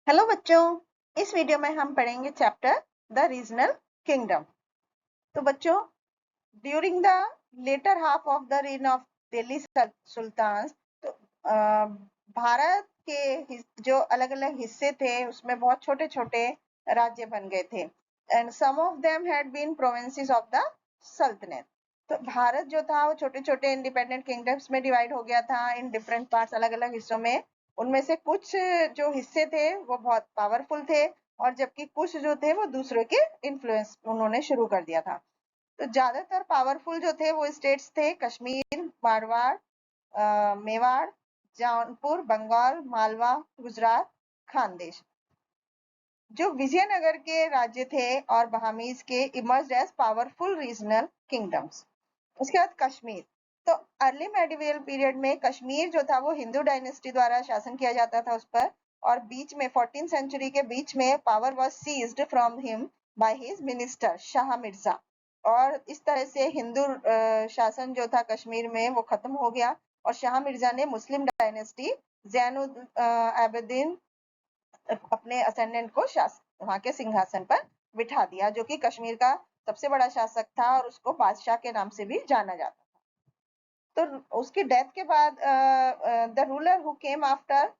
Hello बच्चों, इस video में हम पढ़ेंगे चैप्टर द रीजनल किंगडम। तो बच्चों, during the latter half of the reign of Delhi सुल्तान, तो भारत के जो अलग अलग हिस्से थे उसमें बहुत छोटे छोटे राज्य बन गए थे and some of them had been provinces of the सल्तनत। तो भारत जो था वो छोटे छोटे इंडिपेंडेंट किंगडम्स में डिवाइड हो गया था इन डिफरेंट पार्ट्स, अलग अलग हिस्सों में। उनमें से कुछ जो हिस्से थे वो बहुत पावरफुल थे और जबकि कुछ जो थे वो दूसरों के इन्फ्लुएंस उन्होंने शुरू कर दिया था। तो ज्यादातर पावरफुल जो थे वो स्टेट्स थे कश्मीर, मारवाड़, मेवाड़, जौनपुर, बंगाल, मालवा, गुजरात, खानदेश। जो विजयनगर के राज्य थे और बहामीज के emerged as powerful regional kingdoms. उसके बाद कश्मीर। तो अर्ली मेडिवल पीरियड में कश्मीर जो था वो हिंदू डायनेस्टी द्वारा शासन किया जाता था उस पर, और बीच में 14th सेंचुरी के बीच में power was seized from him by his minister Shah Mirza. और इस तरह से हिंदू शासन जो था कश्मीर में वो खत्म हो गया और शाह मिर्जा ने मुस्लिम डायनेस्टी जैनुल आबिदीन अपने असेंडेंट को वहां के सिंहासन पर बिठा दिया, जो कि कश्मीर का सबसे बड़ा शासक था और उसको बादशाह के नाम से भी जाना जाता था। तो उसकी डेथ के बाद the ruler who came after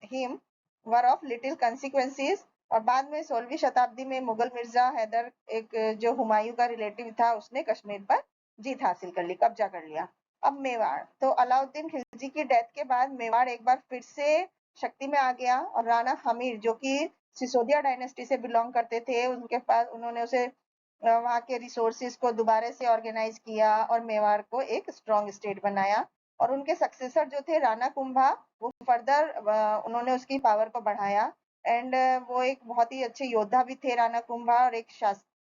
him were of little consequences, और बाद में 16वीं शताब्दी में मुगल मिर्जा हैदर, एक जो हुमायूं का रिलेटिव था, उसने कश्मीर पर जीत हासिल कर ली, कब्जा कर लिया। अब मेवाड़। तो अलाउद्दीन खिलजी की डेथ के बाद मेवाड़ एक बार फिर से शक्ति में आ गया और राणा हमीर जो कि सिसोदिया डायनेस्टी से बिलोंग करते थे, उनके पास उन्होंने उसे वहां के रिसोर्सेज को दोबारा से ऑर्गेनाइज किया और मेवाड़ को एक स्ट्रॉन्ग स्टेट बनाया। और उनके सक्सेसर जो थे राणा कुंभा, वो फर्दर उन्होंने उसकी पावर को बढ़ाया एंड वो एक बहुत ही अच्छे योद्धा भी थे राणा कुंभा, और एक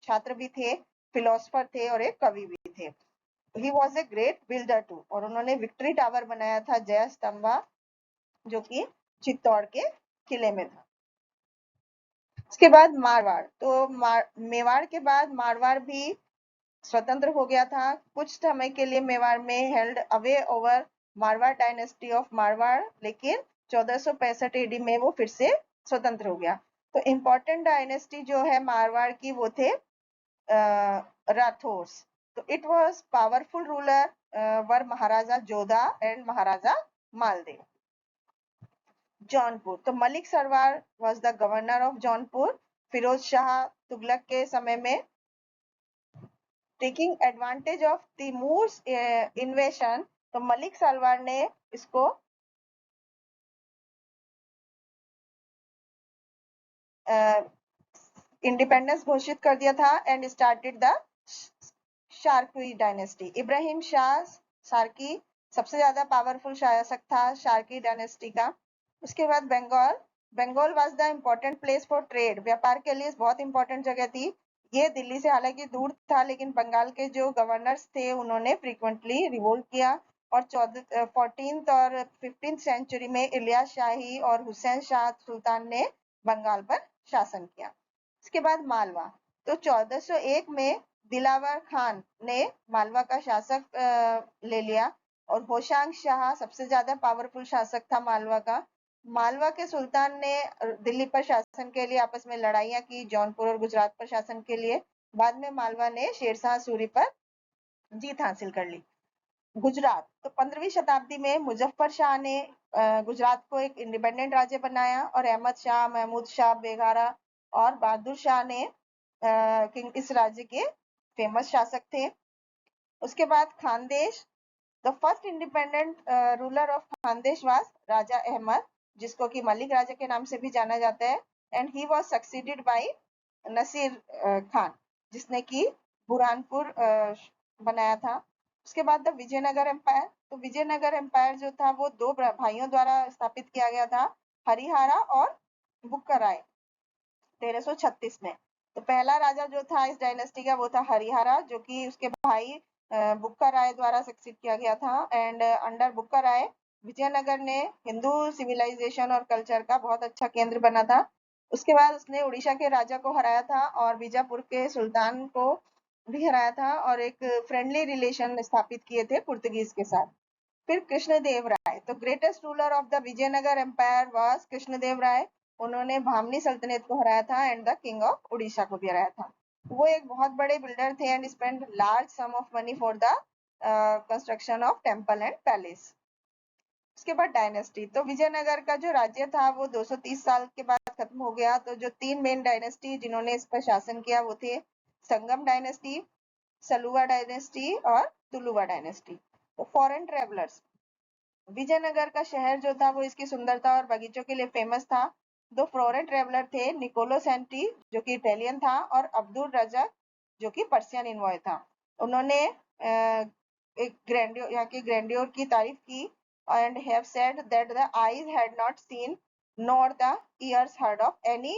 छात्र भी थे, फिलोसफर थे और एक कवि भी थे। He was a great builder too, और उन्होंने विक्ट्री टावर बनाया था जय स्तंभा, जो कि चित्तौड़ के किले में था। उसके बाद मारवाड़। तो मेवाड़ के बाद मारवाड़ भी स्वतंत्र हो गया था। कुछ समय के लिए मेवाड़ में held away over Marwar dynasty of Marwar, लेकिन 1465 एडी में वो फिर से स्वतंत्र हो गया। तो इम्पोर्टेंट डायनेस्टी जो है मारवाड़ की वो थे राठौर्स। तो it was powerful ruler were Maharaja Jodha and Maharaja Maldev. Jaunpur. तो Malik Sarwar was the governor of Jaunpur Firoz Shah Tughlaq के समय में। Taking advantage of Timur's invasion, तो मलिक सलवार ने इसको इंडिपेंडेंस घोषित कर दिया था and started the Sharky dynasty. Ibrahim Shah Sharky सबसे ज्यादा पावरफुल शासक था शार्की डायनेस्टी का। उसके बाद Bengal. Bengal was the important place for trade, व्यापार के लिए बहुत इंपॉर्टेंट जगह थी। ये दिल्ली से हालांकि दूर था, लेकिन बंगाल के जो गवर्नर्स थे उन्होंने फ्रीक्वेंटली रिवोल्ट किया और 14th और 15th सेंचुरी में इलियास शाही और हुसैन शाह सुल्तान ने बंगाल पर शासन किया। इसके बाद मालवा। तो 1401 में दिलावर खान ने मालवा का शासक ले लिया और होशांग शाह सबसे ज्यादा पावरफुल शासक था मालवा का। मालवा के सुल्तान ने दिल्ली पर शासन के लिए आपस में लड़ाइयां की, जौनपुर और गुजरात पर शासन के लिए। बाद में मालवा ने शेरशाह सूरी पर जीत हासिल कर ली। गुजरात। तो 15वीं शताब्दी में मुजफ्फर शाह ने गुजरात को एक इंडिपेंडेंट राज्य बनाया और अहमद शाह, महमूद शाह बेगारा और बहादुर शाह ने इस राज्य के फेमस शासक थे। उसके बाद Khandesh. The first independent ruler of Khandesh was Raja Ahmad, जिसको कि मलिक राजा के नाम से भी जाना जाता है, and he was succeeded by Nasir Khan, जिसने कि बुरहानपुर बनाया था। उसके बाद द विजयनगर एम्पायर। तो विजयनगर एम्पायर जो था वो दो भाइयों द्वारा स्थापित किया गया था, हरिहरा और बुक्का राय, 1336 में। तो पहला राजा जो था इस डायनेस्टी का वो था हरिहरा, जो कि उसके भाई बुक्का राय द्वारा सक्सीड किया गया था। एंड अंडर बुक्का राय विजयनगर ने हिंदू सिविलाइजेशन और कल्चर का बहुत अच्छा केंद्र बना था। उसके बाद उसने उड़ीसा के राजा को हराया था और बीजापुर के सुल्तान को भी हराया था और एक फ्रेंडली रिलेशन स्थापित किए थे पुर्तगीज के साथ। फिर कृष्णदेव राय। तो greatest ruler of the Vijayanagara empire was Krishnadeva Raya. उन्होंने भामनी सल्तनत को हराया था and the king of Orissa को भी हराया था। वो एक बहुत बड़े बिल्डर थे and spend large some of money for the construction of temple and palace. उसके बाद डायनेस्टी, तो विजयनगर का जो राज्य था वो 230 साल के बाद खत्म हो गया। तो जो तीन मेन डायनेस्टी जिन्होंने इस पर शासन किया वो थे संगम डायनेस्टी, सलुवा डायनेस्टी और तुलुवा डायनेस्टी। तो फॉरेन ट्रेवलर्स, विजयनगर का शहर जो था वो इसकी सुंदरता और बगीचों के लिए फेमस था। दो फॉरेन ट्रेवलर थे, निकोलो सेंटी जो कि इटालियन था और अब्दुल रज़ाक जो कि पर्शियन इन्वॉय था। उन्होंने एक ग्रैंडियोर, यहाँ की ग्रैंडियोर की तारीफ की and have said that the eyes had not seen nor the ears heard of any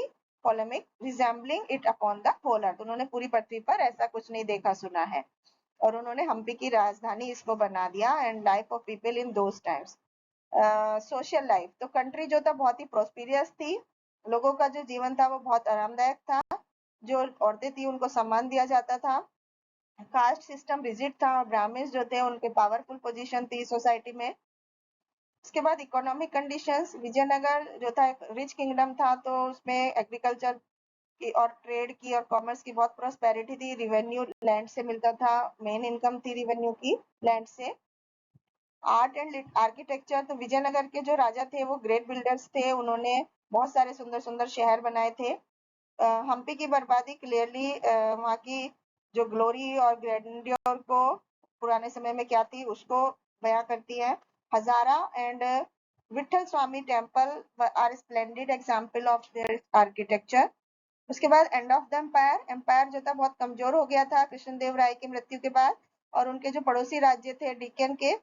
polemic resembling it upon the whole earth। उन्होंने पूरी पृथ्वी पर ऐसा कुछ नहीं देखा सुना है और उन्होंने हम्पी की राजधानी इसको बना दिया। And life of people in those times, social life, तो कंट्री जो था बहुत ही प्रोस्पिरियस थी। लोगों का जो जीवन था वो बहुत आरामदायक था। जो औरतें थी उनको सम्मान दिया जाता था। कास्ट सिस्टम रिजिड था और ब्राह्मण्स जो थे उनके पावरफुल पोजीशन थी सोसाइटी में। उसके बाद इकोनॉमिक कंडीशंस, विजयनगर जो था एक रिच किंगडम था, तो उसमें एग्रीकल्चर की और ट्रेड की और कॉमर्स की बहुत प्रोस्पेरिटी थी। रिवेन्यू लैंड से मिलता था, मेन इनकम थी रिवेन्यू की लैंड से। आर्ट एंड आर्किटेक्चर, तो विजयनगर के जो राजा थे वो ग्रेट बिल्डर्स थे, उन्होंने बहुत सारे सुंदर सुंदर शहर बनाए थे। हम्पी की बर्बादी क्लियरली वहाँ की जो ग्लोरी और ग्रैंडियर को पुराने समय में क्या थी उसको बयां करती है। Hazara and Vitthal Swami temple are splendid example of their architecture. उसके बाद end of the empire, empire जो था बहुत कमजोर हो गया था कृष्णदेव राय की मृत्यु के बाद, और उनके जो पड़ोसी राज्य थे डेक्कन के,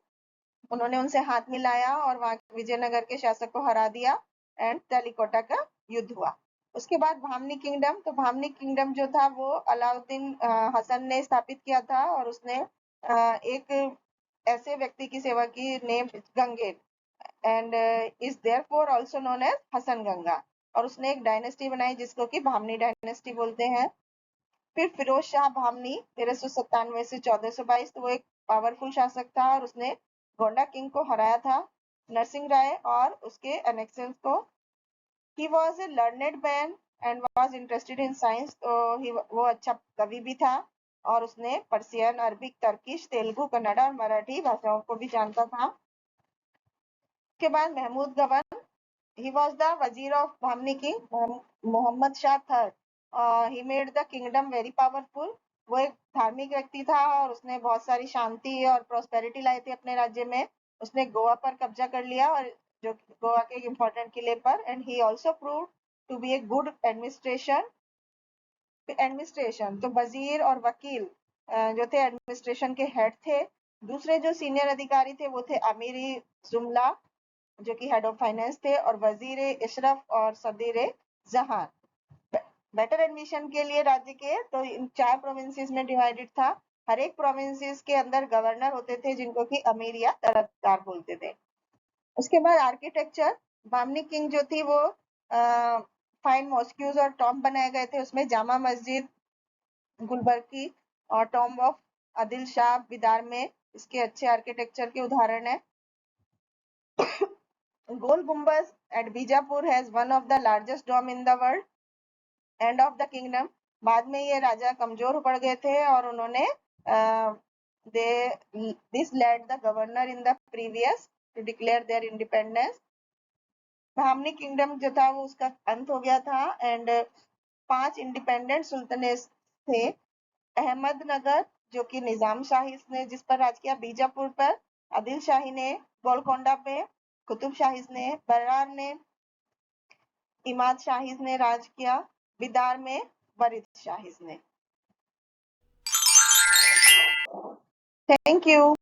उन्होंने उनसे हाथ मिलाया और वहां विजयनगर के शासक को हरा दिया एंड तेलिकोटा का युद्ध हुआ। उसके बाद भामनी किंगडम, तो भामनी किंगडम जो था वो अलाउद्दीन हसन ने स्थापित किया था और उसने एक ऐसे व्यक्ति की सेवा की name Gangu and is therefore also known as Hasan Ganga, और उसने एक डायनेस्टी बनाई जिसको कि भामनी डायनेस्टी बोलते हैं। फिर फिरोज शाह भामनी 1397 से 1422, तो वो एक पावरफुल शासक था और उसने गोंडा किंग को हराया था, नरसिंह राय और उसके एनेक्शंस को। He was a learned man and was interested in science, तो वो अच्छा कवि भी था और उसने Persian, Arabic, Turkish, Telugu, Kannada और मराठी भाषाओं को भी जानता था। उसके बाद महमूद गबन, he was the wazir of Bahmani king Muhammad Shah III। He made the kingdom very powerful। वो एक धार्मिक व्यक्ति था और उसने बहुत सारी शांति और प्रोस्पेरिटी लाई थी अपने राज्य में। उसने गोवा पर कब्जा कर लिया और जो गोवा के एक इम्पोर्टेंट किले पर, and he also prove to be a good administration. तो वजीर और वकील जो थे एडमिनिस्ट्रेशन के हेड थे। दूसरे जो सीनियर अधिकारी थे वो थे अमीरी जुमला जो कि हेड ऑफ फाइनेंस थे, और वजीर इशरफ और सदीर जहां। बेटर एडमिशन के लिए राज्य के तो इन 4 प्रोविंसेस में डिवाइडेड था। हर एक प्रोविंसेस के अंदर गवर्नर होते थे जिनको कि अमीर या तलबदार बोलते थे। उसके बाद आर्किटेक्चर, बामनी किंग जो थी वो फाइन मॉस्क्यूज और टॉम्ब बनाए गए थे। उसमें जामा मस्जिद, गुलबर्ग की और टॉम्ब ऑफ आदिल शाह बिदार में इसके अच्छे आर्किटेक्चर के उदाहरण है। Gol Gumbaz at Bijapur has one of the largest dome in the world. End of the kingdom, बाद में ये राजा कमजोर पड़ गए थे और उन्होंने this led the governor in the previous to declare their independence. Bahmani kingdom जो था वो उसका अंत हो गया था एंड 5 इंडिपेंडेंट सुल्तानेट थे। अहमदनगर जो कि निजाम शाही ने जिस पर राज किया, बीजापुर पर आदिल शाही ने, गोलकोंडा पे कुतुब शाही ने, बर्रार ने, इमाद शाही ने राज किया, बिदार में वरीद शाही ने। Thank you.